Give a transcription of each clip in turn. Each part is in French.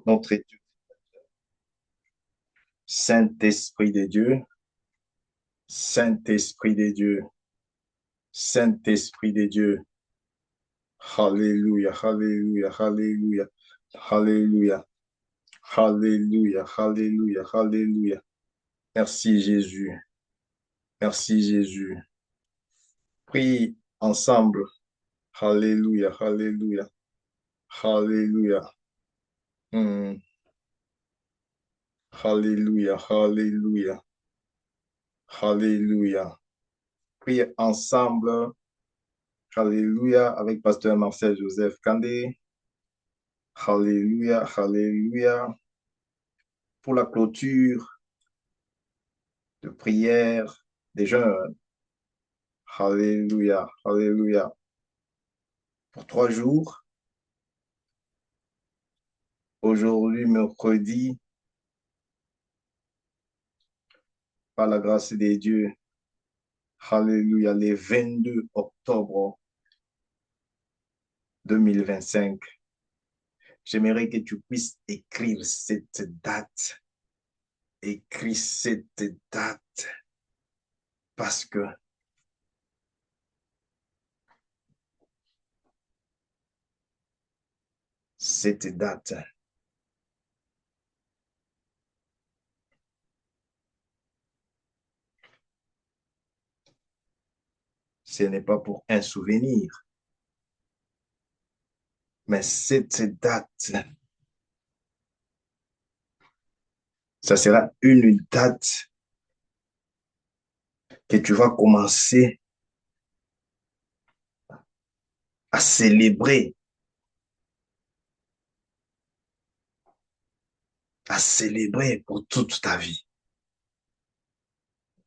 notre Dieu, Saint-Esprit de Dieu, Saint-Esprit de Dieu, Saint-Esprit de Dieu. Alléluia, Alléluia, Alléluia, Alléluia, Alléluia, Alléluia, Alléluia. Merci Jésus, merci Jésus. Prie ensemble. Alléluia, Alléluia, Alléluia. Hmm. Alléluia, Alléluia, Alléluia. Prie ensemble. Alléluia avec Pasteur Marcel Joseph Kandé. Alléluia, Alléluia. Pour la clôture de prière des jeunes. Alléluia, Alléluia. Pour 3 jours, aujourd'hui, mercredi, par la grâce de Dieu. Alléluia, le 22 octobre 2025. J'aimerais que tu puisses écrire cette date. Écris cette date parce que cette date, ce n'est pas pour un souvenir, mais cette date, ça sera une date que tu vas commencer à célébrer pour toute ta vie.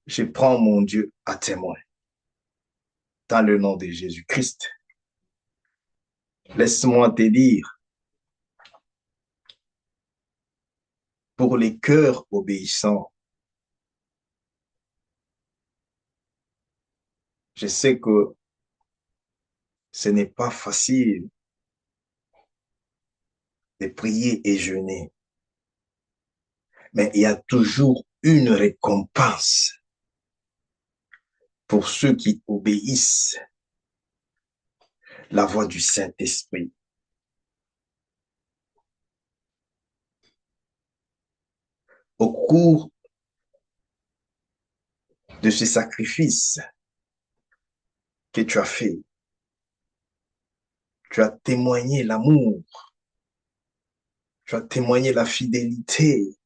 Je prends mon Dieu à témoin dans le nom de Jésus-Christ. Laisse-moi te dire, pour les cœurs obéissants, je sais que ce n'est pas facile de prier et jeûner, mais il y a toujours une récompense pour ceux qui obéissent la voix du Saint-Esprit. Au cours de ce sacrifice que tu as fait, tu as témoigné l'amour, tu as témoigné la fidélité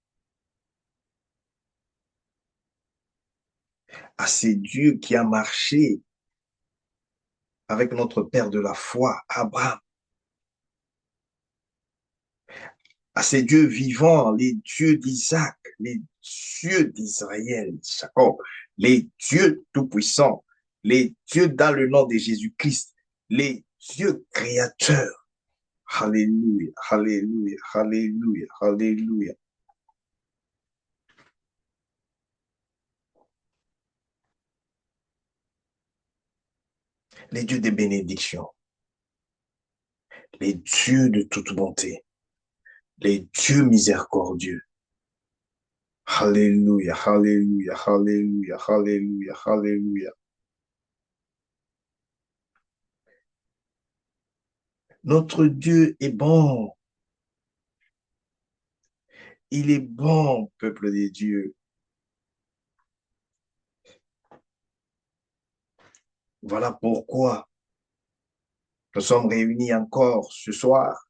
à ce Dieu qui a marché avec notre Père de la foi, Abraham, à ces dieux vivants, les dieux d'Isaac, les dieux d'Israël, Jacob, les dieux tout-puissants, les dieux dans le nom de Jésus-Christ, les dieux créateurs. Alléluia, alléluia, alléluia, alléluia. Les dieux de bénédiction, les dieux de toute bonté, les dieux miséricordieux. Alléluia, alléluia, alléluia, alléluia, alléluia. Notre Dieu est bon. Il est bon, peuple de Dieu. Voilà pourquoi nous sommes réunis encore ce soir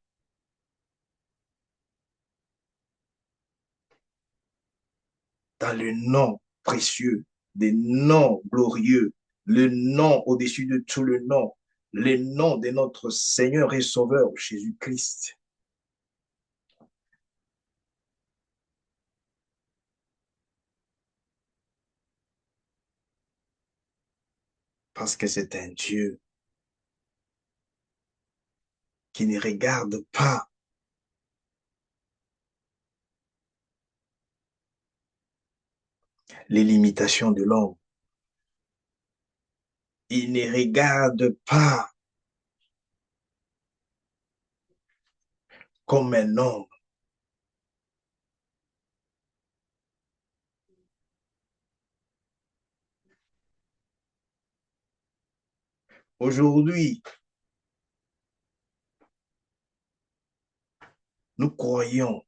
dans le nom précieux, des noms glorieux, le nom au-dessus de tout le nom de notre Seigneur et Sauveur Jésus-Christ. Parce que c'est un Dieu qui ne regarde pas les limitations de l'homme. Il ne regarde pas comme un homme. Aujourd'hui, nous croyons,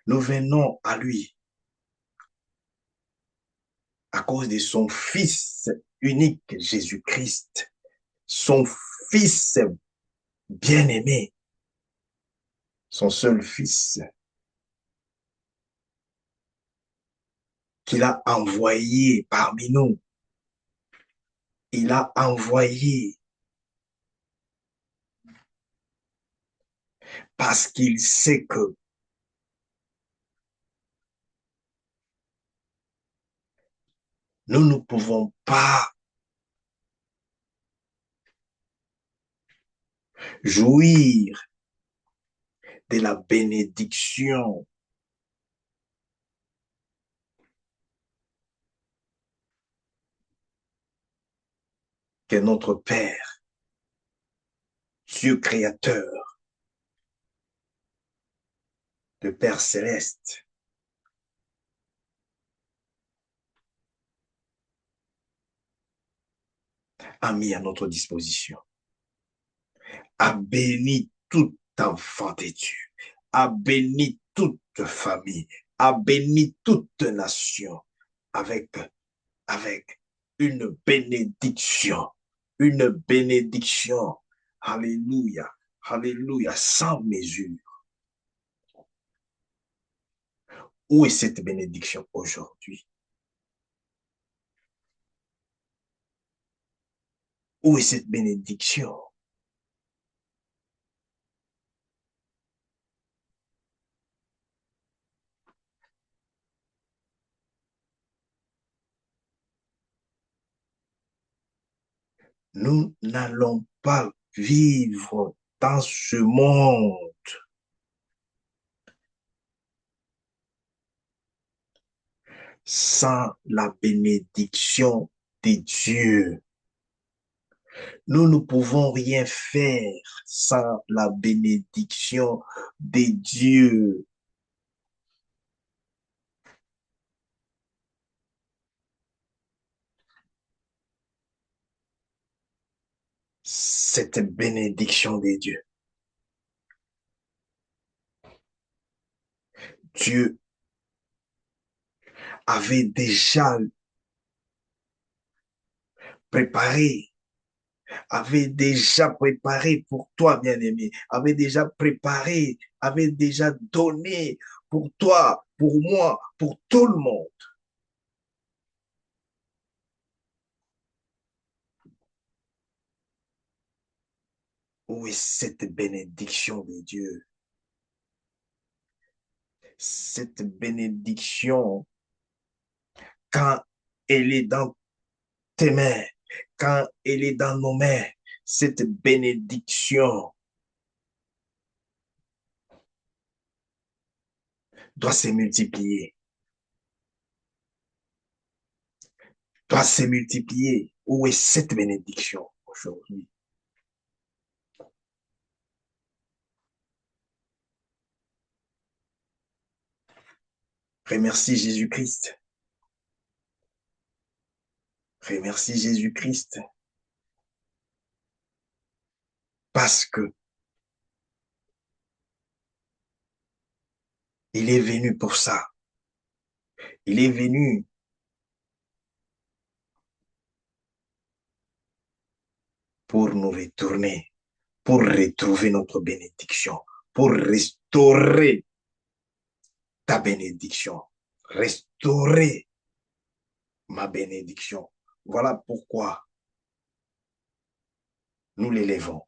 nous venons à lui à cause de son Fils unique, Jésus-Christ, son Fils bien-aimé, son seul Fils qu'il a envoyé parmi nous. Il a envoyé parce qu'il sait que nous ne pouvons pas jouir de la bénédiction que notre Père, Dieu créateur, le Père céleste, a mis à notre disposition, a béni tout enfant de Dieu, a béni toute famille, a béni toute nation avec, avec une bénédiction, une bénédiction. Alléluia, alléluia, sans mesure. Où est cette bénédiction aujourd'hui? Où est cette bénédiction? Nous n'allons pas vivre dans ce monde sans la bénédiction de Dieu. Nous ne pouvons rien faire sans la bénédiction de Dieu. Cette bénédiction de Dieu. Dieu avait déjà préparé, avait déjà préparé pour toi, bien-aimé, avait déjà préparé, avait déjà donné pour toi, pour moi, pour tout le monde. Où est cette bénédiction de Dieu? Cette bénédiction, quand elle est dans tes mains, quand elle est dans nos mains, cette bénédiction doit se multiplier, doit se multiplier. Où est cette bénédiction aujourd'hui? Remercie Jésus-Christ. Remercie Jésus-Christ parce que il est venu pour ça. Il est venu pour nous retourner, pour retrouver notre bénédiction, pour restaurer ta bénédiction, restaurer ma bénédiction. Voilà pourquoi nous l'élevons,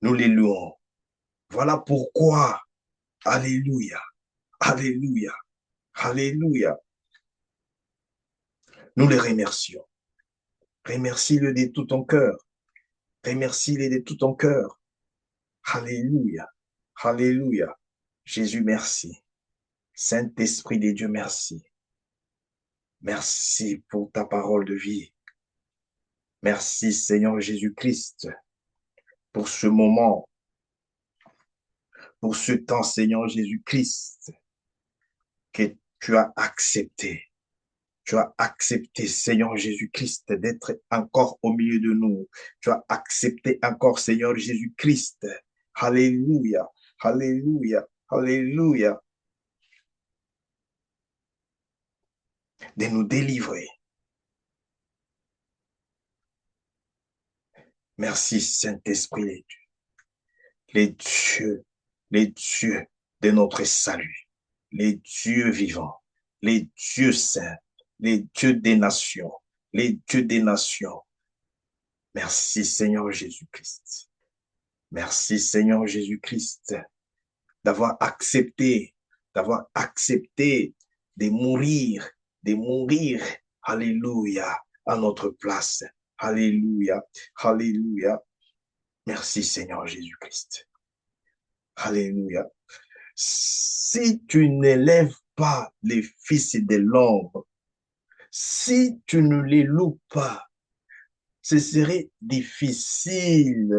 nous les louons. Voilà pourquoi, alléluia, alléluia, alléluia, nous les remercions. Remercie-le de tout ton cœur. Remercie-le de tout ton cœur. Alléluia, alléluia. Jésus, merci. Saint-Esprit de Dieu, merci. Merci pour ta parole de vie. Merci, Seigneur Jésus-Christ, pour ce moment, pour ce temps, Seigneur Jésus-Christ, que tu as accepté. Tu as accepté, Seigneur Jésus-Christ, d'être encore au milieu de nous. Tu as accepté encore, Seigneur Jésus-Christ. Alléluia, alléluia, alléluia, de nous délivrer. Merci, Saint-Esprit, les dieux, les dieux de notre salut, les dieux vivants, les dieux saints, les dieux des nations, les dieux des nations. Merci, Seigneur Jésus-Christ. Merci, Seigneur Jésus-Christ, d'avoir accepté de mourir, alléluia, à notre place. Alléluia, alléluia. Merci, Seigneur Jésus-Christ. Alléluia. Si tu n'élèves pas les fils de l'ombre, si tu ne les loues pas, ce serait difficile.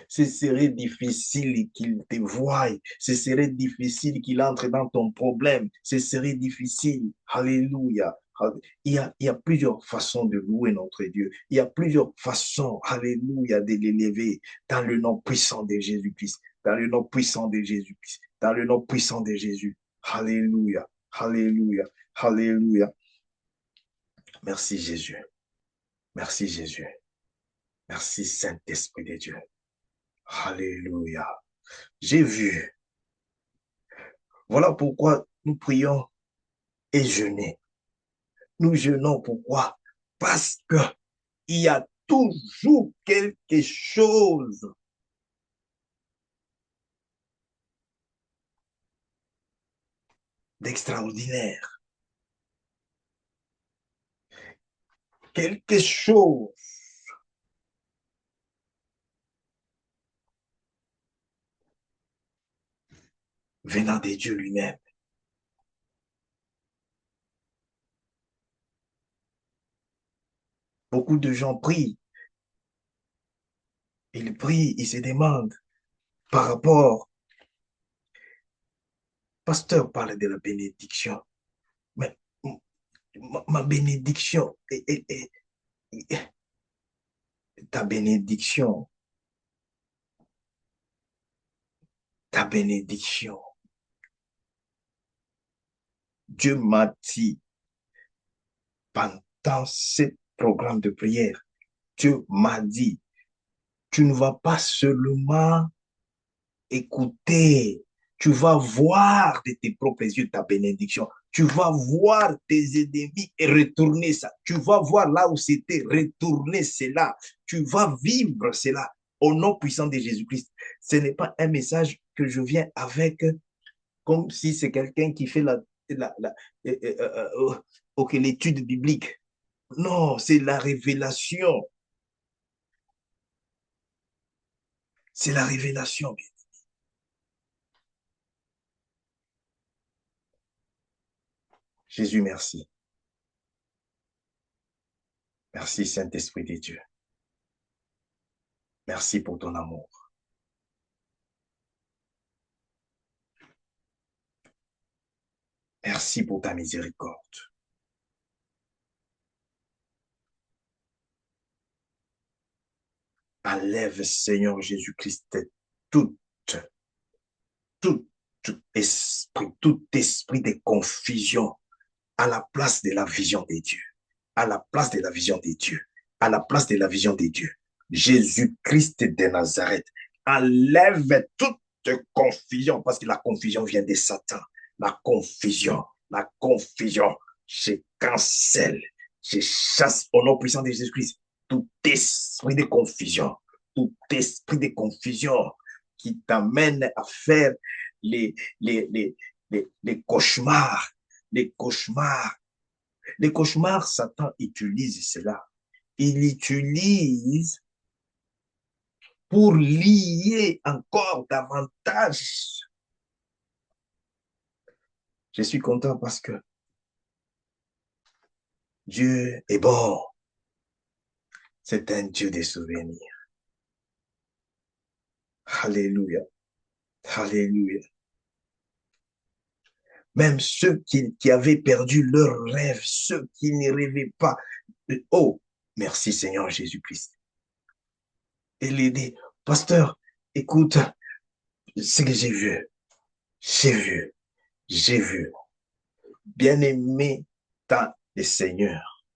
Ce serait difficile qu'il te voie. Ce serait difficile qu'il entre dans ton problème. Ce serait difficile. Alléluia. Il y a plusieurs façons de louer notre Dieu. Il y a plusieurs façons, alléluia, de l'élever dans le nom puissant de Jésus-Christ. Dans le nom puissant de Jésus-Christ. Dans le nom puissant de Jésus. Alléluia. Alléluia. Alléluia. Merci Jésus. Merci Jésus. Merci Saint-Esprit de Dieu. Alléluia. J'ai vu. Voilà pourquoi nous prions et jeûnons. Nous jeûnons pourquoi? Parce que il y a toujours quelque chose d'extraordinaire. Quelque chose venant de Dieu lui-même. Beaucoup de gens prient. Ils prient, ils se demandent par rapport. Pasteur parle de la bénédiction. Mais ma bénédiction ta bénédiction, ta bénédiction. Dieu m'a dit pendant ce programme de prière, Dieu m'a dit, tu ne vas pas seulement écouter, tu vas voir de tes propres yeux ta bénédiction. Tu vas voir tes ennemis et retourner ça. Tu vas voir là où c'était, retourner cela. Tu vas vivre cela au nom puissant de Jésus-Christ. Ce n'est pas un message que je viens avec comme si c'est quelqu'un qui fait ok, l'étude biblique. Non, c'est la révélation. C'est la révélation. Jésus, merci. Merci, Saint-Esprit de Dieu. Merci pour ton amour. Merci pour ta miséricorde. Enlève, Seigneur Jésus-Christ, tout, tout, tout esprit de confusion à la place de la vision de Dieu. À la place de la vision de Dieu. À la place de la vision de Dieu. Jésus-Christ de Nazareth, enlève toute confusion, parce que la confusion vient de Satan. La confusion, je cancelle, je chasse au nom puissant de Jésus-Christ tout esprit de confusion qui t'amène à faire les, les, les, les cauchemars, les cauchemars. Les cauchemars, Satan utilise cela. Il utilise pour lier encore davantage. Je suis content parce que Dieu est bon. C'est un Dieu des souvenirs. Alléluia. Alléluia. même ceux qui avaient perdu leur rêve, ceux qui ne rêvaient pas. Oh, merci Seigneur Jésus-Christ. Et il dit, pasteur, écoute, ce que j'ai vu, j'ai vu. Bien-aimé dans le Seigneur,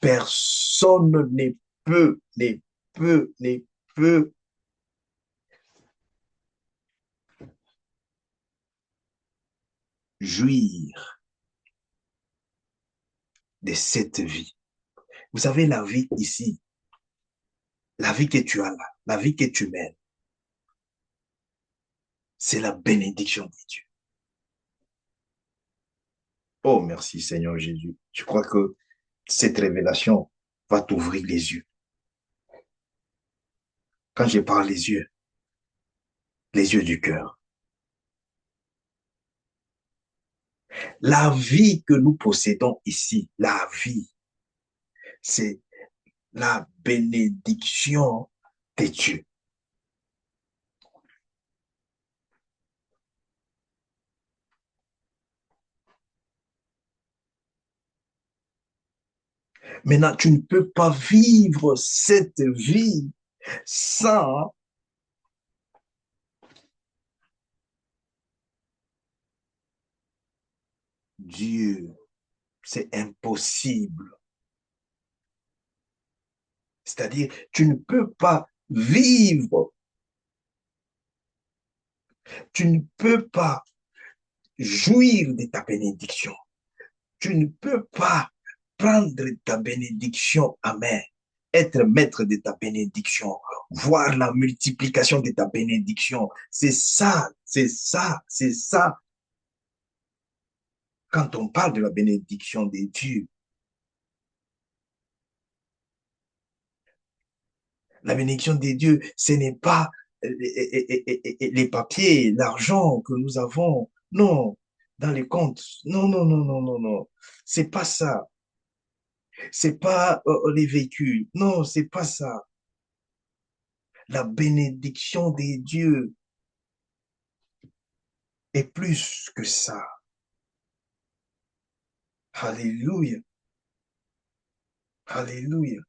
personne ne peut jouir de cette vie. Vous savez, la vie ici, la vie que tu as là, la vie que tu mènes, c'est la bénédiction de Dieu. Oh, merci Seigneur Jésus. Je crois que cette révélation va t'ouvrir les yeux. Quand je parle les yeux du cœur. La vie que nous possédons ici, la vie, c'est la bénédiction de Dieu. Maintenant, tu ne peux pas vivre cette vie sans Dieu. C'est impossible. C'est-à-dire, tu ne peux pas vivre, tu ne peux pas jouir de ta bénédiction. Tu ne peux pas prendre ta bénédiction à main, être maître de ta bénédiction, voir la multiplication de ta bénédiction. C'est ça, c'est ça, c'est ça. Quand on parle de la bénédiction de Dieu, la bénédiction de Dieu, ce n'est pas les papiers, l'argent que nous avons. Non, dans les comptes. Non, non, non, non, non, non. C'est pas ça. C'est pas les véhicules. Non, c'est pas ça. La bénédiction de Dieu est plus que ça. Alléluia. Alléluia.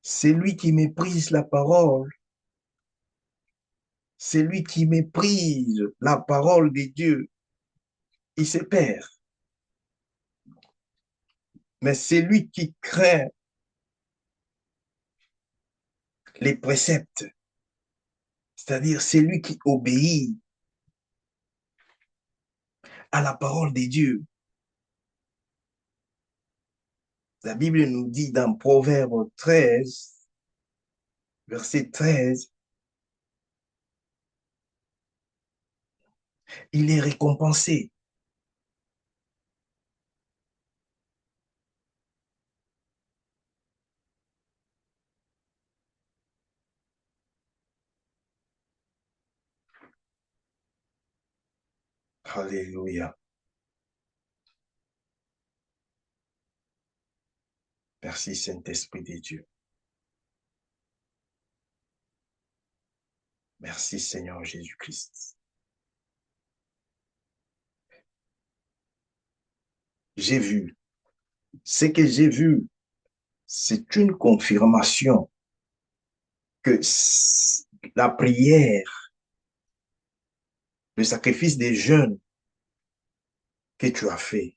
C'est lui qui méprise la parole. C'est lui qui méprise la parole de Dieu. Il se perd. Mais c'est lui qui craint les préceptes. C'est-à-dire, c'est lui qui obéit à la parole de Dieu. La Bible nous dit dans Proverbe 13, verset 13, il est récompensé. Alléluia. Merci Saint-Esprit de Dieu. Merci Seigneur Jésus-Christ. J'ai vu. Ce que j'ai vu, c'est une confirmation que la prière, le sacrifice des jeûnes que tu as fait,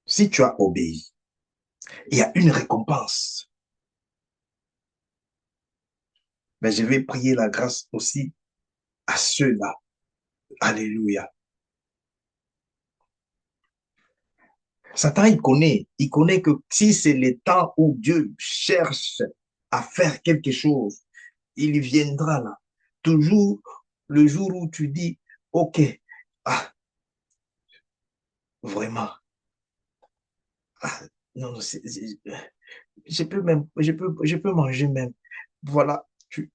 si tu as obéi, il y a une récompense. Mais je vais prier la grâce aussi à ceux-là. Alléluia. Satan, il connaît que si c'est le temps où Dieu cherche à faire quelque chose, il viendra là. Toujours le jour où tu dis, OK, ah, vraiment, ah, non, non, je peux manger même. Voilà, tu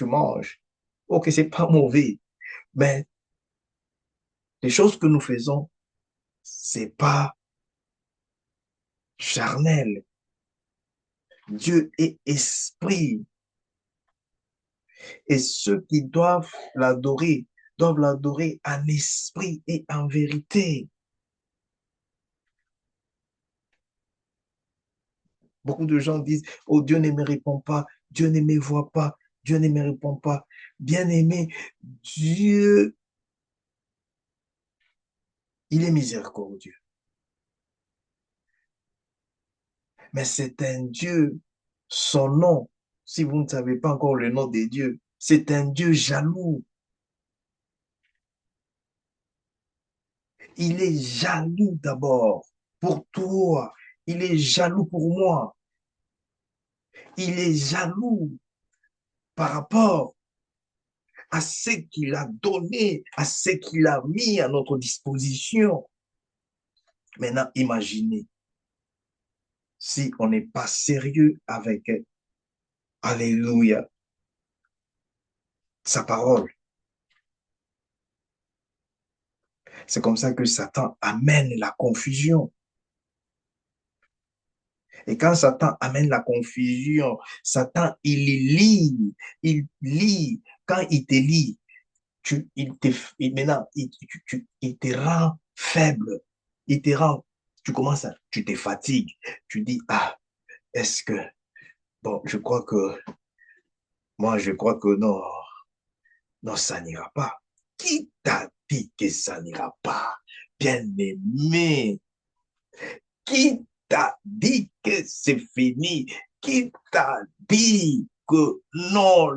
manges. OK, c'est pas mauvais, mais les choses que nous faisons, c'est pas charnel. Dieu est esprit. Et ceux qui doivent l'adorer en esprit et en vérité. Beaucoup de gens disent, oh, Dieu ne me répond pas, Dieu ne me voit pas, Dieu ne me répond pas. Bien-aimé, Dieu, il est miséricordieux. Mais c'est un Dieu, son nom, si vous ne savez pas encore le nom de Dieu, c'est un Dieu jaloux. Il est jaloux d'abord pour toi. Il est jaloux pour moi. Il est jaloux par rapport à ce qu'il a donné, à ce qu'il a mis à notre disposition. Maintenant, imaginez si on n'est pas sérieux avec, alléluia, sa parole. C'est comme ça que Satan amène la confusion. Et quand Satan amène la confusion, Satan, il lit. Quand il te lit, maintenant, il te rend faible. Il te rend, tu te fatigues. Tu dis, ah, est-ce que, bon, je crois que non, non, ça n'ira pas. Qui t'a dit que ça n'ira pas? Bien-aimé, qui t'a dit que c'est fini? Qui t'a dit que non,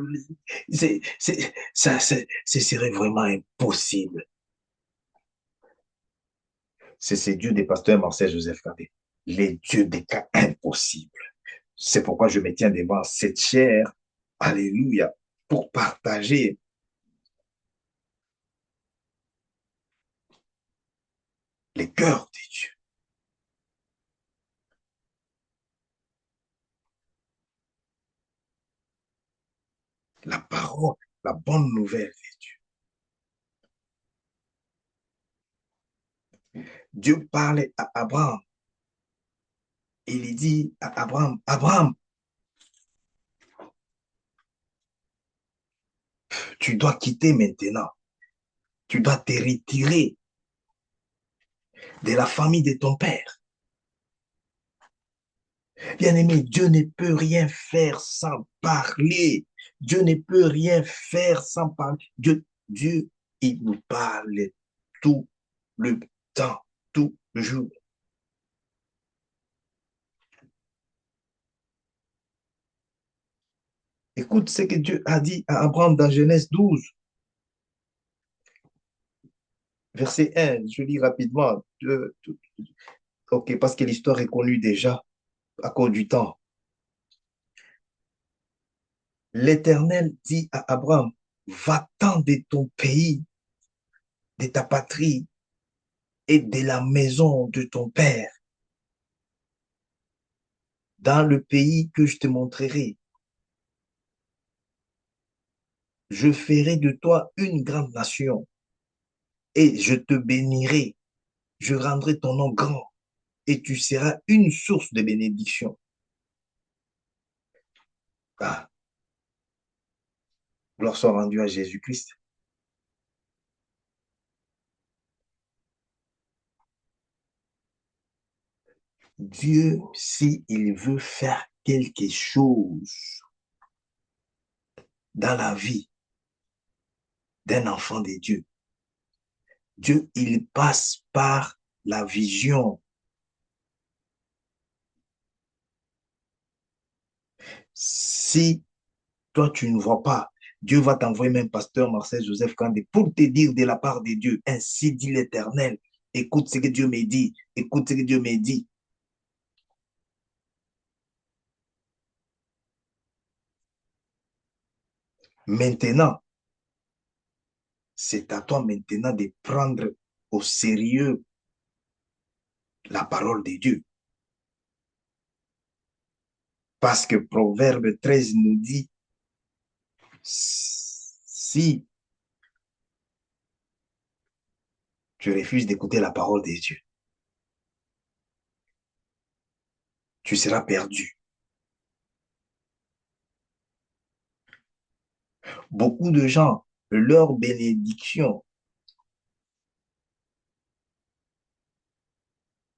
ce serait vraiment impossible? C'est ce Dieu des pasteurs Marcel Joseph Cadet, les dieux des cas impossibles. C'est pourquoi je me tiens devant cette chair, alléluia, pour partager les cœurs des dieux, la parole, la bonne nouvelle des dieux. Dieu parlait à Abraham. Il dit à Abraham, Abraham, tu dois quitter maintenant. Tu dois te retirer de la famille de ton père. Bien-aimé, Dieu ne peut rien faire sans parler. Dieu ne peut rien faire sans parler. Dieu, il nous parle tout le temps, tout le jour. Écoute ce que Dieu a dit à Abraham dans Genèse 12, verset 1. Je lis rapidement. Ok, parce que l'histoire est connue déjà à cause du temps. L'Éternel dit à Abraham, va-t'en de ton pays, de ta patrie et de la maison de ton père, dans le pays que je te montrerai. Je ferai de toi une grande nation et je te bénirai. Je rendrai ton nom grand et tu seras une source de bénédiction. Ah, gloire soit rendue à Jésus-Christ. Dieu, s'il veut faire quelque chose dans la vie d'un enfant de Dieu, Dieu, il passe par la vision. Si toi, tu ne vois pas, Dieu va t'envoyer même pasteur Marcel Joseph Kandé pour te dire de la part de Dieu, ainsi dit l'Éternel, écoute ce que Dieu me dit, écoute ce que Dieu me dit. Maintenant, c'est à toi maintenant de prendre au sérieux la parole de Dieu. Parce que Proverbe 13 nous dit, si tu refuses d'écouter la parole de Dieu, tu seras perdu. Beaucoup de gens, leur bénédiction,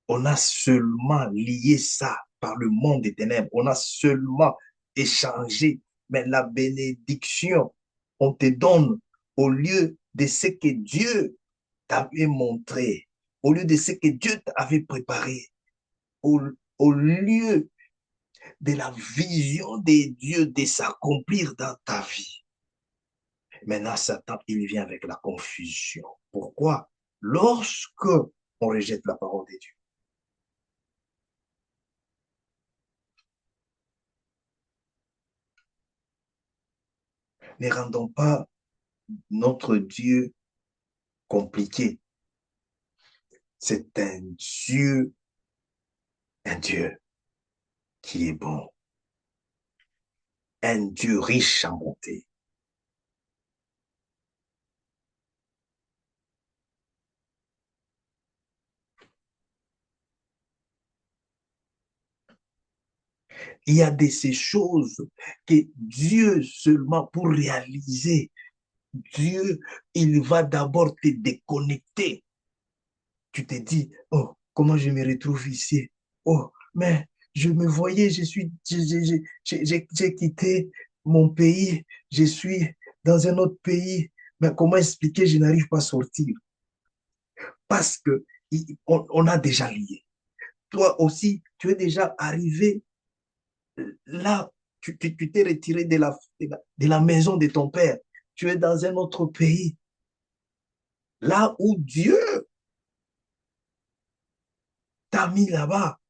on a seulement lié ça par le monde des ténèbres. On a seulement échangé. Mais la bénédiction, on te donne au lieu de ce que Dieu t'avait montré, au lieu de ce que Dieu t'avait préparé, au, au lieu de la vision de Dieu de s'accomplir dans ta vie. Maintenant, Satan, il vient avec la confusion. Pourquoi? Lorsque on rejette la parole de Dieu. Ne rendons pas notre Dieu compliqué. C'est un Dieu qui est bon, un Dieu riche en bonté. Il y a de ces choses que Dieu seulement pour réaliser, Dieu, il va d'abord te déconnecter. Tu te dis, oh, comment je me retrouve ici? Oh, mais je me voyais, j'ai quitté mon pays, je suis dans un autre pays. Mais comment expliquer, je n'arrive pas à sortir? Parce que on a déjà lié. Toi aussi, tu es déjà arrivé là, tu t'es retiré de la maison de ton père. Tu es dans un autre pays, là où Dieu t'a mis là-bas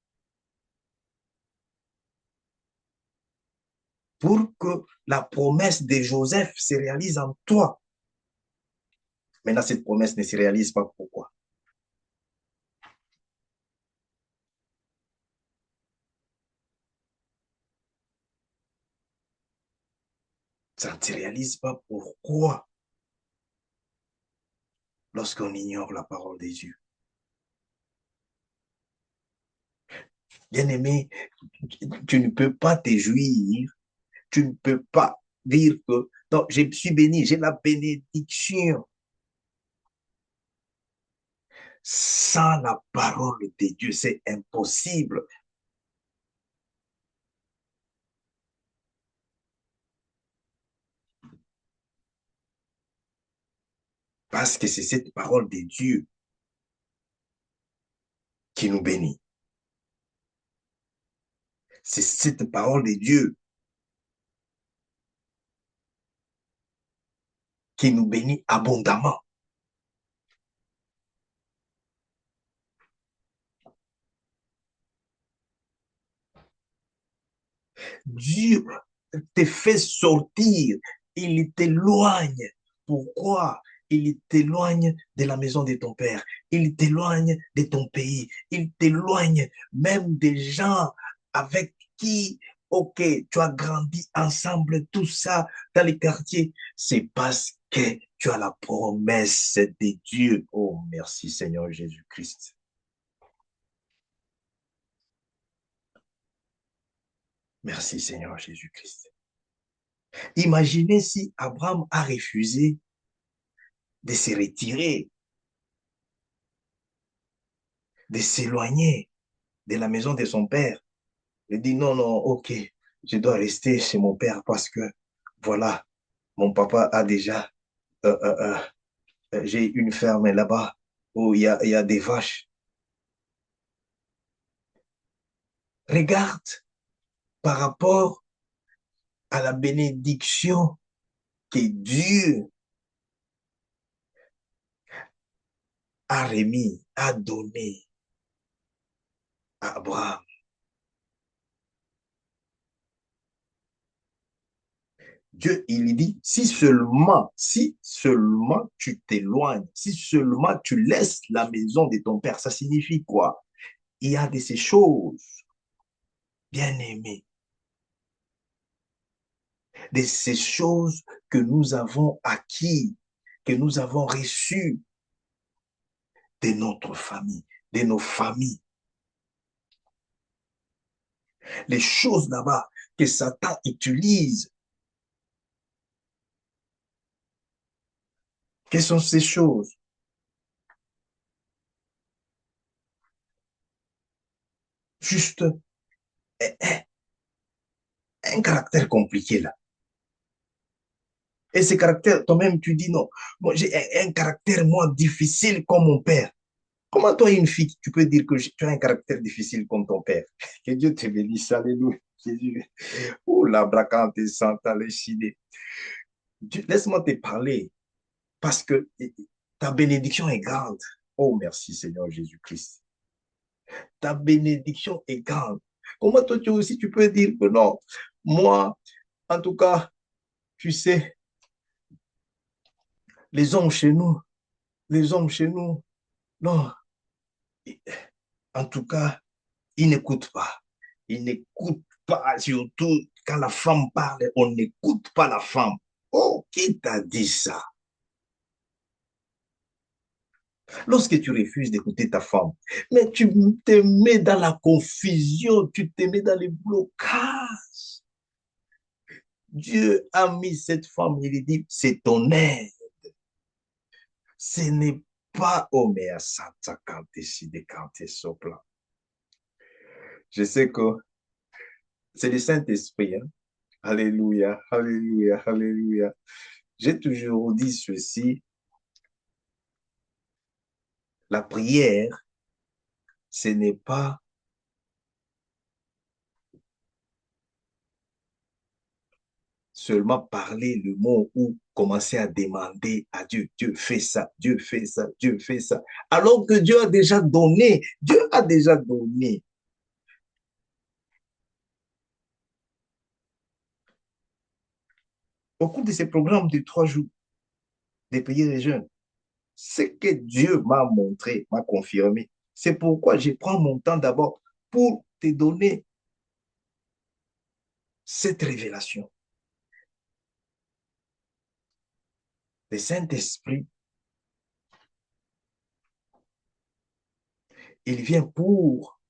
pour que la promesse de Joseph se réalise en toi. Maintenant, cette promesse ne se réalise pas. Pourquoi? Ça ne se réalise pas. Pourquoi? Lorsqu'on ignore la parole de Dieu. Bien-aimé, tu ne peux pas te jouir, tu ne peux pas dire que non, je suis béni, j'ai la bénédiction sans la parole de Dieu. C'est impossible. Parce que c'est cette parole de Dieu qui nous bénit. C'est cette parole de Dieu qui nous bénit abondamment. Dieu te fait sortir, il t'éloigne. Pourquoi? Il t'éloigne de la maison de ton père, il t'éloigne de ton pays, il t'éloigne même des gens avec qui, ok, tu as grandi ensemble, tout ça dans les quartiers. C'est parce que tu as la promesse de Dieu. Oh, merci Seigneur Jésus-Christ. Merci Seigneur Jésus-Christ. Imaginez si Abraham a refusé de se retirer, de s'éloigner de la maison de son père. Il dit non, non, ok, je dois rester chez mon père parce que, voilà, mon papa a déjà, euh, euh, j'ai une ferme là-bas où il y a des vaches. Regarde par rapport à la bénédiction que Dieu a remis, a donné à Abraham. Dieu, il dit, si seulement tu t'éloignes, si seulement tu laisses la maison de ton père, ça signifie quoi? Il y a de ces choses, bien aimées, de ces choses que nous avons acquis, que nous avons reçues de notre famille, de nos familles. Les choses là-bas que Satan utilise, quelles sont ces choses? Juste un caractère compliqué là. Et ce caractère, toi-même, tu dis non. Moi, j'ai un caractère, moi, difficile comme mon père. Comment toi, une fille, tu peux dire que tu as un caractère difficile comme ton père? Que Dieu te bénisse, alléluia. Jésus. Oh, la bracante santa décidé. Laisse-moi te parler parce que ta bénédiction est grande. Oh, merci Seigneur Jésus-Christ. Ta bénédiction est grande. Comment toi, tu aussi, tu peux dire que non, moi, en tout cas, tu sais, les hommes chez nous, les hommes chez nous, non, en tout cas, ils n'écoutent pas. Ils n'écoutent pas, surtout quand la femme parle, on n'écoute pas la femme. Oh, qui t'a dit ça? Lorsque tu refuses d'écouter ta femme, mais tu te mets dans la confusion, tu te mets dans les blocages. Dieu a mis cette femme, il dit, c'est ton aide. Ce n'est pas Oméa Santa quand décidé quand tu sopla. Je sais que c'est le Saint-Esprit. Hein? Alléluia, alléluia, alléluia. J'ai toujours dit ceci, la prière, ce n'est pas seulement parler le mot ou commencer à demander à Dieu, Dieu fait ça, Dieu fait ça, Dieu fait ça. Alors que Dieu a déjà donné, Dieu a déjà donné. Au cours de ces programmes de 3 jours, des pays des jeunes, ce que Dieu m'a montré, m'a confirmé. C'est pourquoi je prends mon temps d'abord pour te donner cette révélation. Le Saint-Esprit, il vient pour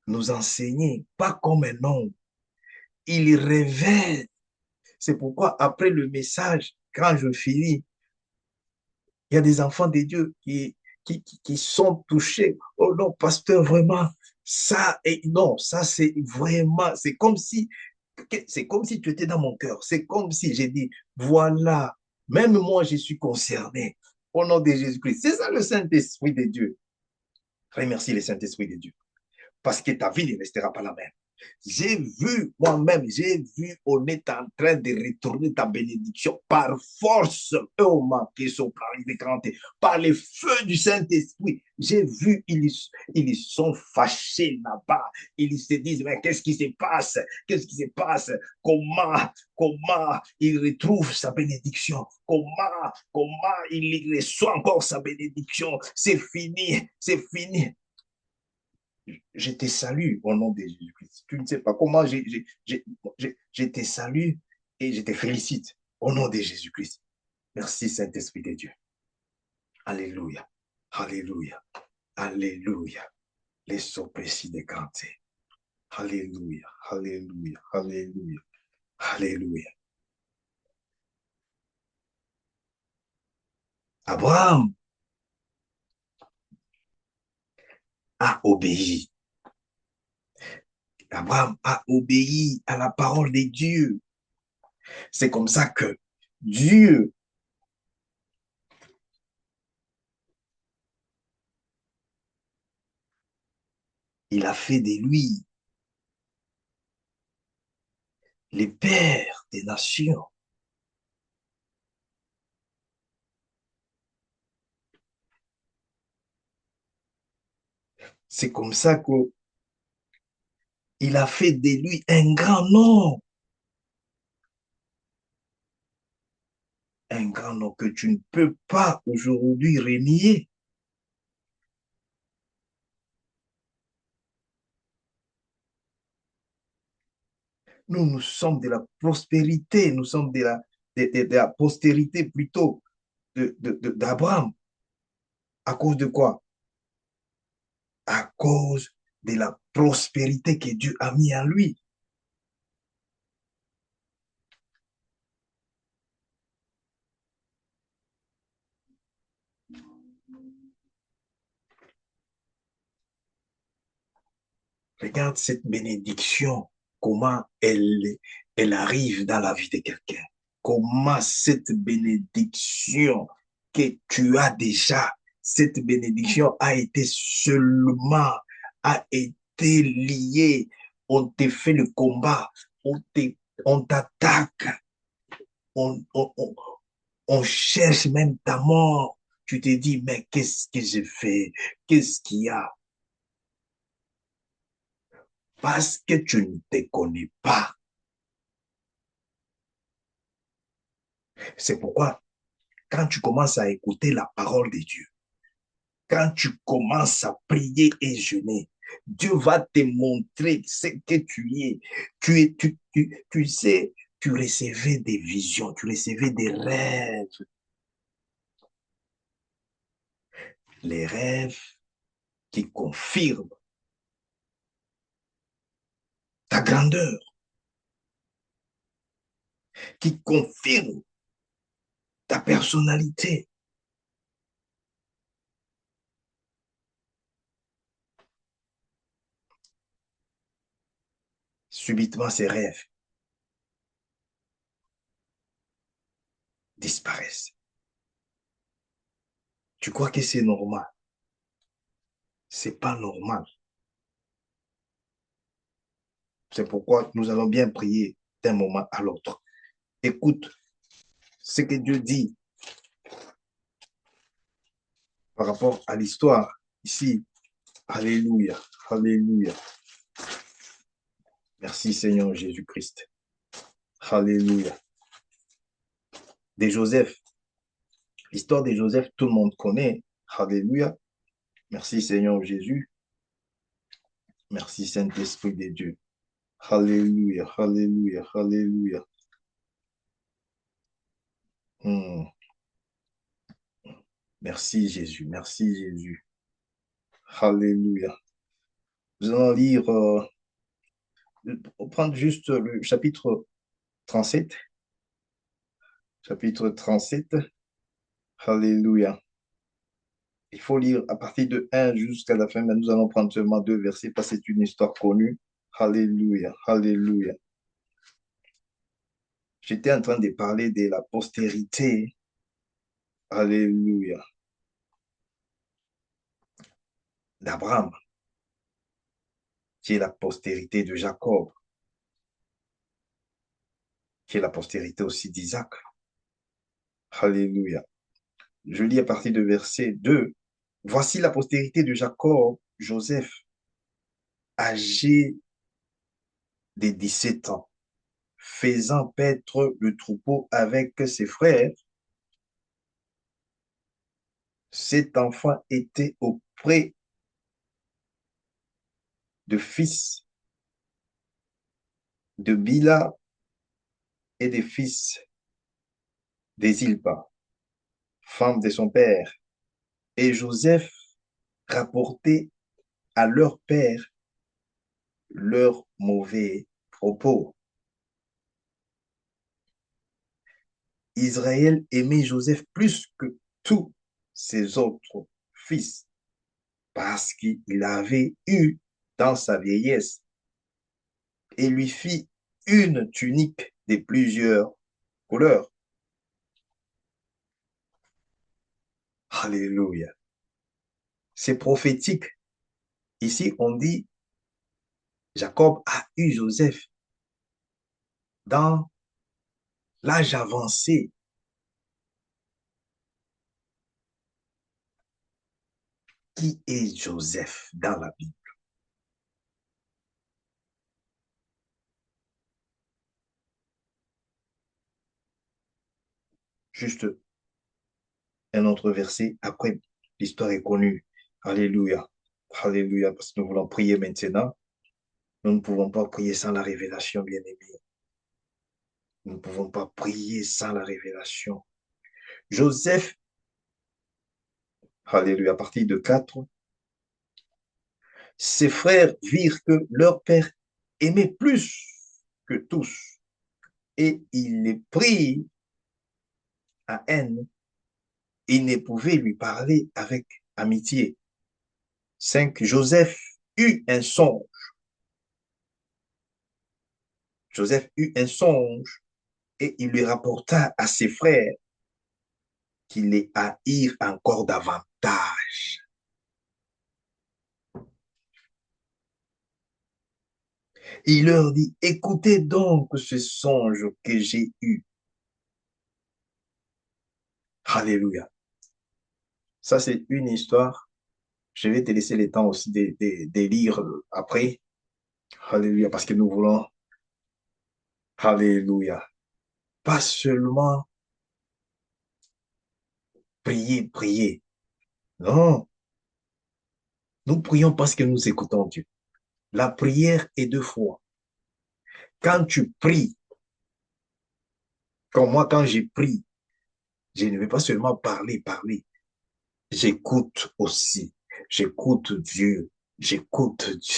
nous enseigner, pas comme un homme. Il révèle. C'est pourquoi après le message, quand je finis, il y a des enfants de Dieu qui sont touchés. Oh non, pasteur, vraiment, ça, et non, ça c'est vraiment, c'est comme si tu étais dans mon cœur. C'est comme si j'ai dit, voilà, même moi, je suis concerné au nom de Jésus-Christ. C'est ça le Saint-Esprit de Dieu. Remercie le Saint-Esprit de Dieu. Parce que ta vie ne restera pas la même. J'ai vu, moi-même, j'ai vu, on est en train de retourner ta bénédiction par force, oh, par les feux du Saint-Esprit. J'ai vu, ils sont fâchés là-bas. Ils se disent, mais qu'est-ce qui se passe? Qu'est-ce qui se passe? Comment il retrouve sa bénédiction? Comment il reçoit encore sa bénédiction? C'est fini, c'est fini. Je te salue au nom de Jésus-Christ. Tu ne sais pas comment je te salue et je te félicite au nom de Jésus-Christ. Merci Saint-Esprit de Dieu. Alléluia. Alléluia. Alléluia. Les soprécis des cantés. Alléluia. Alléluia. Alléluia. Alléluia. Abraham a obéi. Abraham a obéi à la parole de Dieu. C'est comme ça que Dieu il a fait de lui les pères des nations. C'est comme ça qu'il a fait de lui un grand nom. Un grand nom que tu ne peux pas aujourd'hui renier. Nous sommes de la prospérité, nous sommes de la postérité plutôt d'Abraham. À cause de quoi? À cause de la prospérité que Dieu a mis en lui. Regarde cette bénédiction, comment elle arrive dans la vie de quelqu'un. Comment cette bénédiction que tu as déjà, cette bénédiction a été seulement, a été liée. On te fait le combat, on t'attaque, on, on, on, on cherche même ta mort. Tu te dis, mais qu'est-ce que j'ai fait? Qu'est-ce qu'il y a? Parce que tu ne te connais pas. C'est pourquoi, quand tu commences à écouter la parole de Dieu, quand tu commences à prier et jeûner, Dieu va te montrer ce que tu es. Tu sais, tu recevais des visions, tu recevais des rêves. Les rêves qui confirment ta grandeur, qui confirment ta personnalité. Subitement, ces rêves disparaissent. Tu crois que c'est normal? C'est pas normal. C'est pourquoi nous allons bien prier d'un moment à l'autre. Écoute ce que Dieu dit par rapport à l'histoire ici. Alléluia, alléluia. Merci Seigneur Jésus-Christ. Alléluia. De Joseph, l'histoire de Joseph, tout le monde connaît. Alléluia. Merci Seigneur Jésus. Merci Saint-Esprit de Dieu. Alléluia, alléluia, alléluia. Hmm. Merci Jésus, merci Jésus. Alléluia. Nous allons lire, prendre juste le chapitre 37. Chapitre 37. Alléluia. Il faut lire à partir de 1 jusqu'à la fin, mais nous allons prendre seulement deux versets parce que c'est une histoire connue. Alléluia, alléluia. J'étais en train de parler de la postérité. Alléluia. D'Abraham, qui est la postérité de Jacob, qui est la postérité aussi d'Isaac. Alléluia. Je lis à partir de verset 2. Voici la postérité de Jacob, Joseph, âgé de 17 ans, faisant paître le troupeau avec ses frères. Cet enfant était auprès de fils de Bila et des fils des Zilpa, femme de son père. Et Joseph rapportait à leur père leurs mauvais propos. Israël aimait Joseph plus que tous ses autres fils parce qu'il avait eu dans sa vieillesse et lui fit une tunique de plusieurs couleurs. Alléluia. C'est prophétique. Ici, on dit, Jacob a eu Joseph dans l'âge avancé. Qui est Joseph dans la Bible? Juste un autre verset. Après, l'histoire est connue. Alléluia. Alléluia. Parce que nous voulons prier maintenant. Nous ne pouvons pas prier sans la révélation, bien-aimé. Nous ne pouvons pas prier sans la révélation. Joseph, alléluia, à partir de 4, Ses frères virent que leur père aimait plus que tous et il les prit à haine. Ils ne pouvaient lui parler avec amitié. 5. Joseph eut un songe. Joseph eut un songe et il lui rapporta à ses frères qui les haïrent encore davantage. Il leur dit, écoutez donc ce songe que j'ai eu. Alléluia. Ça, c'est une histoire. Je vais te laisser le temps aussi de lire après. Alléluia, parce que nous voulons, Alléluia, pas seulement prier, prier. Non, nous prions parce que nous écoutons Dieu. La prière est deux fois. Quand tu pries, comme moi, quand j'ai pris, je ne vais pas seulement parler, parler. J'écoute aussi. J'écoute Dieu. J'écoute Dieu.